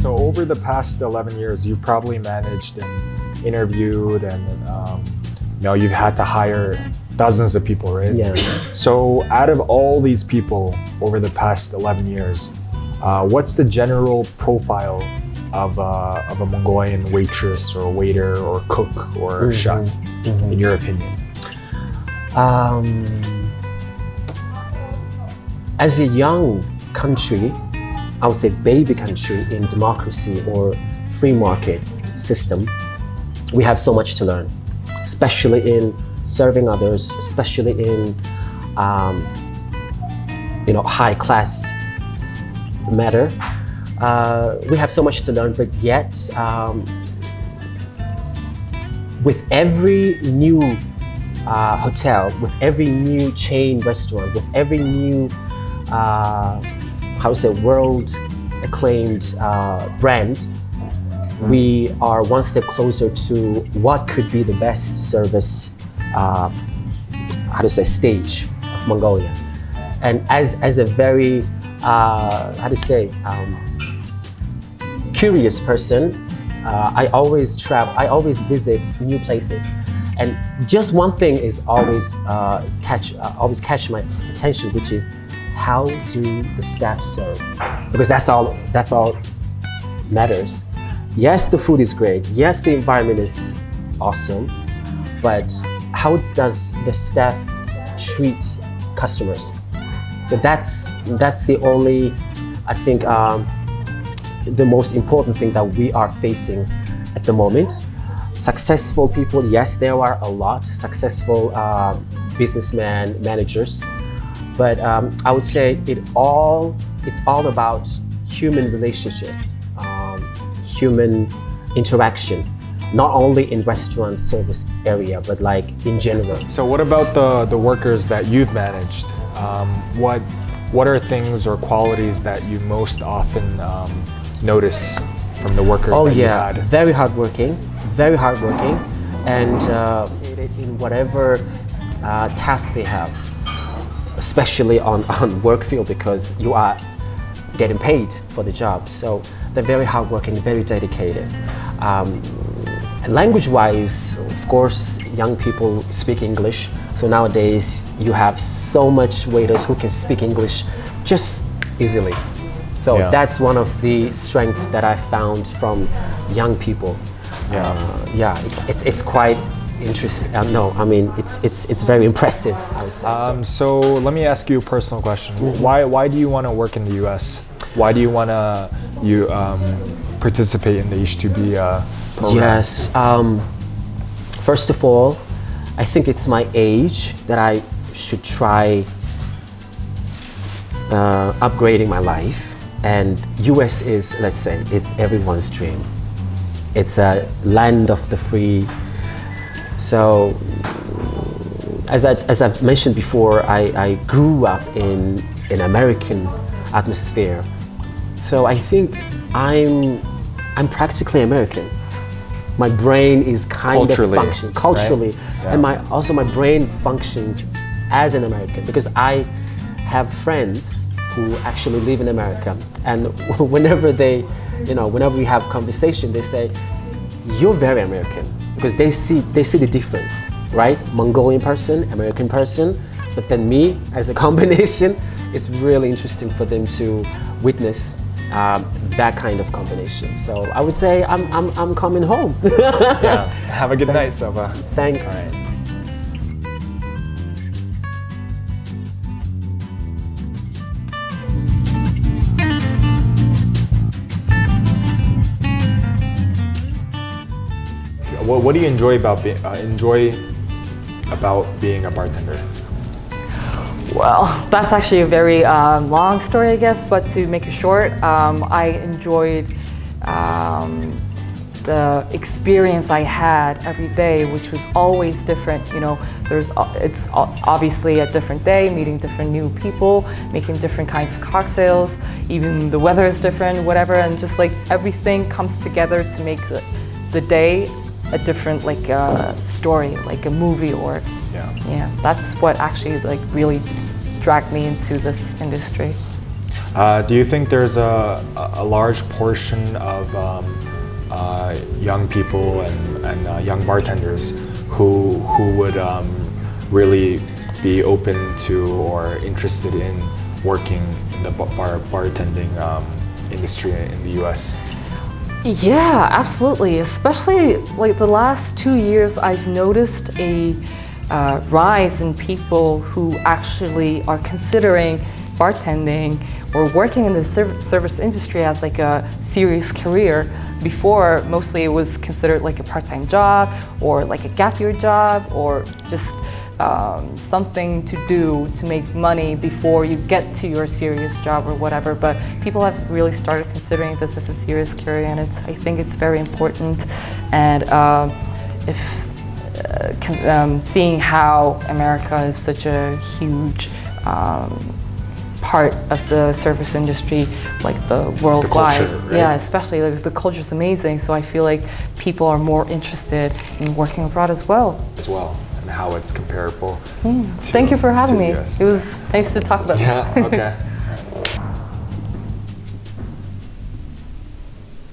So over the past 11 years, you've probably managed and interviewed and you've had to hire dozens of people, right? Yeah. So out of all these people over the past 11 years, what's the general profile of a Mongolian waitress or waiter or cook or chef, in your opinion? As a young country, I would say baby country in democracy or free market system, we have so much to learn, especially in serving others, especially in high class matter. We have so much to learn, but yet with every new hotel, with every new chain restaurant, with every new world acclaimed brand, we are one step closer to what could be the best service stage of Mongolia. And as a very curious person, I always visit new places, and just one thing is always catch my attention, which is how do the staff serve? Because that's all matters. Yes, the food is great. Yes, the environment is awesome, but how does the staff treat customers? So that's the only, I think, the most important thing that we are facing at the moment. Successful people, yes, there are a lot successful businessmen, managers, but I would say it's all about human relationship, human interaction, not only in restaurant service area, but like in general. So what about the workers that you've managed? What are things or qualities that you most often notice from the workers that you had? Very hardworking, and in whatever task they have, especially on work field, because you are getting paid for the job. So they're very hardworking, very dedicated. Language-wise, of course, young people speak English. So nowadays, you have so much waiters who can speak English just easily. So that's one of the strengths that I found from young people. It's quite interesting. It's very impressive, I would say. So let me ask you a personal question. Why do you want to work in the U.S.? Why do you want to participate in the H2B program? Yes. First of all, I think it's my age that I should try upgrading my life. And US is, let's say, it's everyone's dream. It's a land of the free. So, as I've mentioned before, I grew up in an American atmosphere. So I think I'm practically American. My brain is kind of functioning culturally, right? And my brain functions as an American, because I have friends who actually live in America, and whenever we have conversation, they say, "You're very American," because they see the difference, right? Mongolian person, American person, but then me as a combination. It's really interesting for them to witness that kind of combination. So I would say I'm coming home. Yeah. Have a good night, Sova. Thanks. All right. What do you enjoy about being a bartender? Well, that's actually a very long story, I guess, but to make it short, I enjoyed the experience I had every day, which was always different. It's obviously a different day, meeting different new people, making different kinds of cocktails, even the weather is different, whatever, and just like everything comes together to make the day a different story, like a movie, or that's what actually really dragged me into this industry. Do you think there's a large portion of young people and young bartenders who would really be open to or interested in working in the bartending industry in the US? Yeah, absolutely. Especially like the last 2 years, I've noticed a rise in people who actually are considering bartending or working in the service industry as like a serious career. Before, mostly it was considered like a part-time job or like a gap year job or just something to do to make money before you get to your serious job or whatever. But people have really started considering this as a serious career, and I think it's very important. And seeing how America is such a huge part of the service industry, like the worldwide. The culture, right? Yeah, especially like, the culture is amazing. So I feel like people are more interested in working abroad as well. And how it's comparable. Thank you for having me. US. It was nice to talk about this. Yeah, okay.